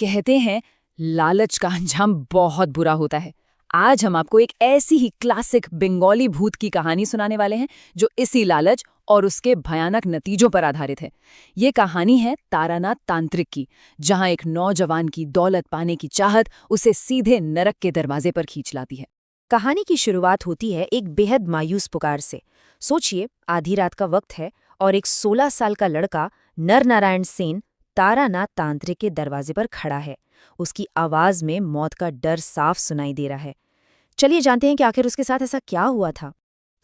कहते हैं लालच का अंजाम बहुत बुरा होता है। आज हम आपको एक ऐसी ही क्लासिक बंगाली भूत की कहानी सुनाने वाले हैं जो इसी लालच और उसके भयानक नतीजों पर आधारित है। ये कहानी है तारानाथ तांत्रिक की, जहां एक नौजवान की दौलत पाने की चाहत उसे सीधे नरक के दरवाजे पर खींच लाती है। कहानी की शुरुआत होती है एक बेहद मायूस पुकार से। सोचिए, आधी रात का वक्त है और एक 16 साल का लड़का नरनारायण सेन तारानाथ तांत्रिक के दरवाजे पर खड़ा है। उसकी आवाज में मौत का डर साफ सुनाई दे रहा है। चलिए जानते हैं कि आखिर उसके साथ ऐसा क्या हुआ था।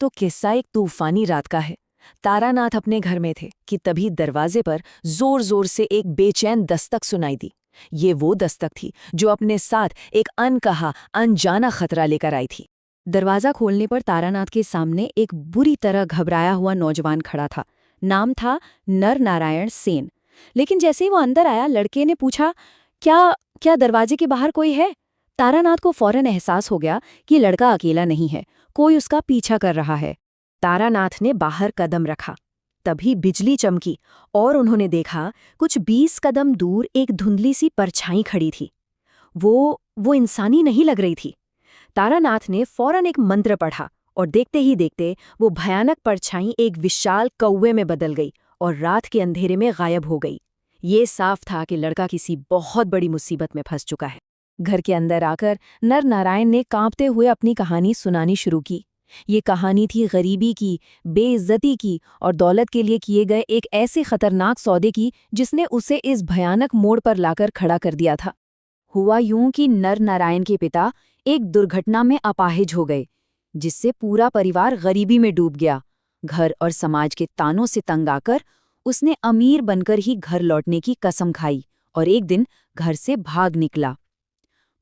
तो किस्सा एक तूफानी रात का है। तारानाथ अपने घर में थे कि तभी दरवाजे पर जोर जोर से एक बेचैन दस्तक सुनाई दी। ये वो दस्तक थी जो अपने साथ एक अनकहा अनजाना खतरा लेकर आई थी। दरवाजा खोलने पर तारानाथ के सामने एक बुरी तरह घबराया हुआ नौजवान खड़ा था। नाम था नरनारायण सेन। लेकिन जैसे ही वो अंदर आया, लड़के ने पूछा, क्या क्या दरवाजे के बाहर कोई है? तारानाथ को फौरन एहसास हो गया कि लड़का अकेला नहीं है, कोई उसका पीछा कर रहा है। तारानाथ ने बाहर कदम रखा। तभी बिजली चमकी और उन्होंने देखा कुछ 20 कदम दूर एक धुंधली सी परछाई खड़ी थी। वो इंसानी नहीं लग रही थी। तारानाथ ने फौरन एक मंत्र पढ़ा और देखते ही देखते वो भयानक परछाई एक विशाल कौवे में बदल गई और रात के अंधेरे में गायब हो गई। ये साफ था कि लड़का किसी बहुत बड़ी मुसीबत में फंस चुका है। घर के अंदर आकर नरनारायण ने कांपते हुए अपनी कहानी सुनानी शुरू की। ये कहानी थी गरीबी की, बेइज्जती की और दौलत के लिए किए गए एक ऐसे खतरनाक सौदे की जिसने उसे इस भयानक मोड़ पर लाकर खड़ा कर दिया था। हुआ यूं कि नरनारायण के पिता एक दुर्घटना में अपाहिज हो गए, जिससे पूरा परिवार गरीबी में डूब गया। घर और समाज के तानों से तंग आकर उसने अमीर बनकर ही घर लौटने की कसम खाई और एक दिन घर से भाग निकला।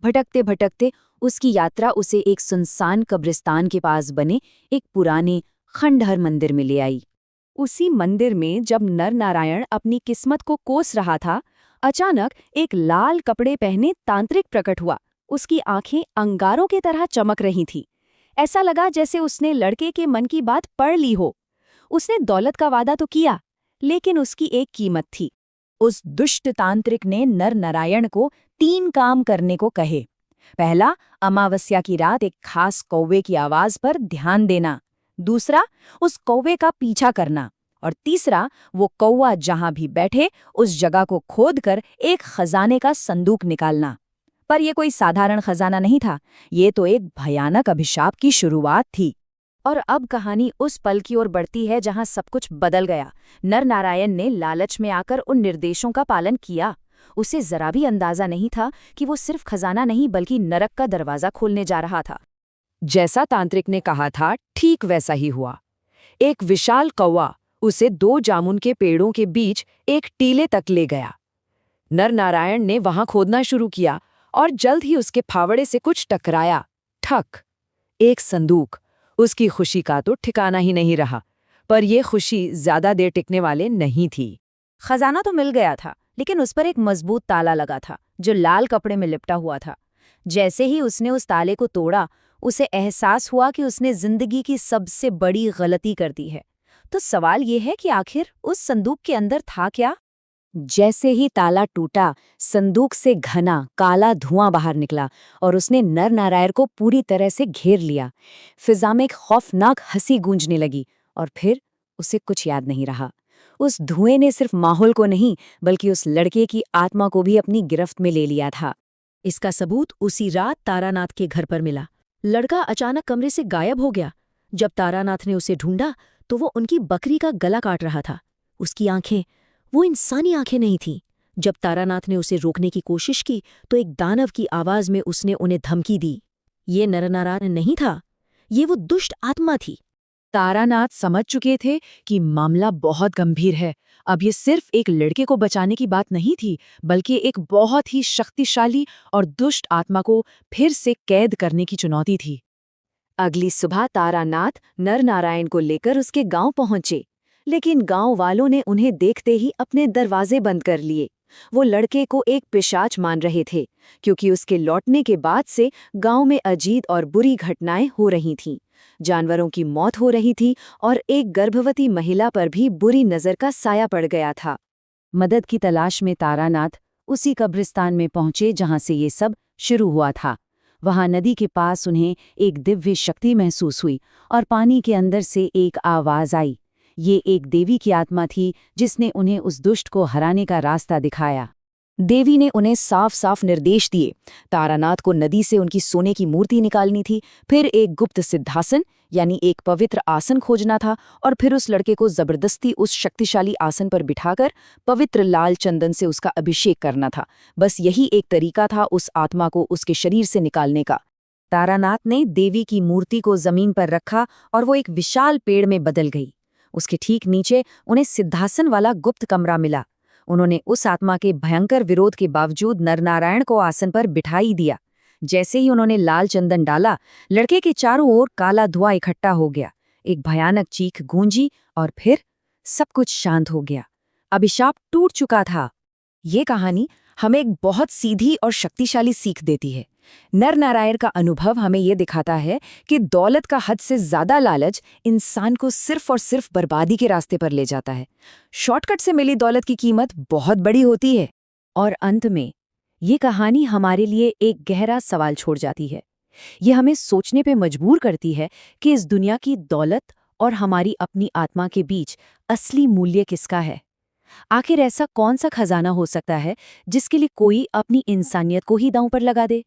भटकते भटकते उसकी यात्रा उसे एक सुनसान कब्रिस्तान के पास बने एक पुराने खंडहर मंदिर में ले आई। उसी मंदिर में जब नरनारायण अपनी किस्मत को कोस रहा था, अचानक एक लाल कपड़े पहने तांत्रिक प्रकट हुआ। उसकी आंखें अंगारों की तरह चमक रही थीं। ऐसा लगा जैसे उसने लड़के के मन की बात पढ़ ली हो। उसने दौलत का वादा तो किया, लेकिन उसकी एक कीमत थी। उस दुष्ट तांत्रिक ने नरनारायण को 3 काम करने को कहे। पहला, अमावस्या की रात एक खास कौवे की आवाज पर ध्यान देना। दूसरा, उस कौवे का पीछा करना। और तीसरा, वो कौवा जहां भी बैठे उस जगह को खोदकर एक खजाने का संदूक निकालना। पर यह कोई साधारण खजाना नहीं था, ये तो एक भयानक अभिशाप की शुरुआत थी। और अब कहानी उस पल की ओर बढ़ती है जहां सब कुछ बदल गया। नरनारायण ने लालच में आकर उन निर्देशों का पालन किया। उसे जरा भी अंदाजा नहीं था कि वो सिर्फ खजाना नहीं बल्कि नरक का दरवाजा खोलने जा रहा था। जैसा तांत्रिक ने कहा था, ठीक वैसा ही हुआ। एक विशाल कौवा उसे 2 जामुन के पेड़ों के बीच एक टीले तक ले गया। नरनारायण ने वहां खोदना शुरू किया और जल्द ही उसके फावड़े से कुछ टकराया। ठक! एक संदूक। उसकी खुशी का तो ठिकाना ही नहीं रहा। पर यह खुशी ज्यादा देर टिकने वाले नहीं थी। खजाना तो मिल गया था, लेकिन उस पर एक मजबूत ताला लगा था जो लाल कपड़े में लिपटा हुआ था। जैसे ही उसने उस ताले को तोड़ा, उसे एहसास हुआ कि उसने जिंदगी की सबसे बड़ी गलती कर दी है। तो सवाल ये है कि आखिर उस संदूक के अंदर था क्या? जैसे ही ताला टूटा, संदूक से घना काला धुआं बाहर निकला और उसने नरनारायण को पूरी तरह से घेर लिया। फिजा में एक खौफनाक हंसी गूंजने लगी और फिर उसे कुछ याद नहीं रहा। उस धुएं ने सिर्फ माहौल को नहीं बल्कि उस लड़के की आत्मा को भी अपनी गिरफ्त में ले लिया था। इसका सबूत उसी रात तारानाथ के घर पर मिला। लड़का अचानक कमरे से गायब हो गया। जब तारानाथ ने उसे ढूंढा तो वो उनकी बकरी का गला काट रहा था। उसकी आंखें वो इंसानी आंखें नहीं थीं। जब तारानाथ ने उसे रोकने की कोशिश की तो एक दानव की आवाज में उसने उन्हें धमकी दी। ये नरनारायण नहीं था, ये वो दुष्ट आत्मा थी। तारानाथ समझ चुके थे कि मामला बहुत गंभीर है। अब ये सिर्फ एक लड़के को बचाने की बात नहीं थी, बल्कि एक बहुत ही शक्तिशाली और दुष्ट आत्मा को फिर से कैद करने की चुनौती थी। अगली सुबह तारानाथ नरनारायण को लेकर उसके गांव पहुंचे, लेकिन गांव वालों ने उन्हें देखते ही अपने दरवाजे बंद कर लिए। वो लड़के को एक पिशाच मान रहे थे, क्योंकि उसके लौटने के बाद से गांव में अजीब और बुरी घटनाएं हो रही थीं। जानवरों की मौत हो रही थी और एक गर्भवती महिला पर भी बुरी नज़र का साया पड़ गया था। मदद की तलाश में तारानाथ उसी कब्रिस्तान में पहुंचे जहां से ये सब शुरू हुआ था। वहां नदी के पास उन्हें एक दिव्य शक्ति महसूस हुई और पानी के अंदर से एक आवाज आई। ये एक देवी की आत्मा थी जिसने उन्हें उस दुष्ट को हराने का रास्ता दिखाया। देवी ने उन्हें साफ साफ निर्देश दिए। तारानाथ को नदी से उनकी सोने की मूर्ति निकालनी थी, फिर एक गुप्त सिद्धासन यानी एक पवित्र आसन खोजना था, और फिर उस लड़के को जबरदस्ती उस शक्तिशाली आसन पर बिठाकर पवित्र लाल चंदन से उसका अभिषेक करना था। बस यही एक तरीका था उस आत्मा को उसके शरीर से निकालने का। तारानाथ ने देवी की मूर्ति को जमीन पर रखा और वो एक विशाल पेड़ में बदल गई। उसके ठीक नीचे उन्हें सिद्धासन वाला गुप्त कमरा मिला। उन्होंने उस आत्मा के भयंकर विरोध के बावजूद नरनारायण को आसन पर बिठा ही दिया। जैसे ही उन्होंने लाल चंदन डाला, लड़के के चारों ओर काला धुआं इकट्ठा हो गया। एक भयानक चीख गूंजी और फिर सब कुछ शांत हो गया। अभिशाप टूट चुका था। ये कहानी हमें एक बहुत सीधी और शक्तिशाली सीख देती है। नरनारायण का अनुभव हमें ये दिखाता है कि दौलत का हद से ज्यादा लालच इंसान को सिर्फ और सिर्फ बर्बादी के रास्ते पर ले जाता है। शॉर्टकट से मिली दौलत की कीमत बहुत बड़ी होती है। और अंत में ये कहानी हमारे लिए एक गहरा सवाल छोड़ जाती है। ये हमें सोचने पे मजबूर करती है कि इस दुनिया की दौलत और हमारी अपनी आत्मा के बीच असली मूल्य किसका है। आखिर ऐसा कौन सा खजाना हो सकता है जिसके लिए कोई अपनी इंसानियत को ही दांव पर लगा दे।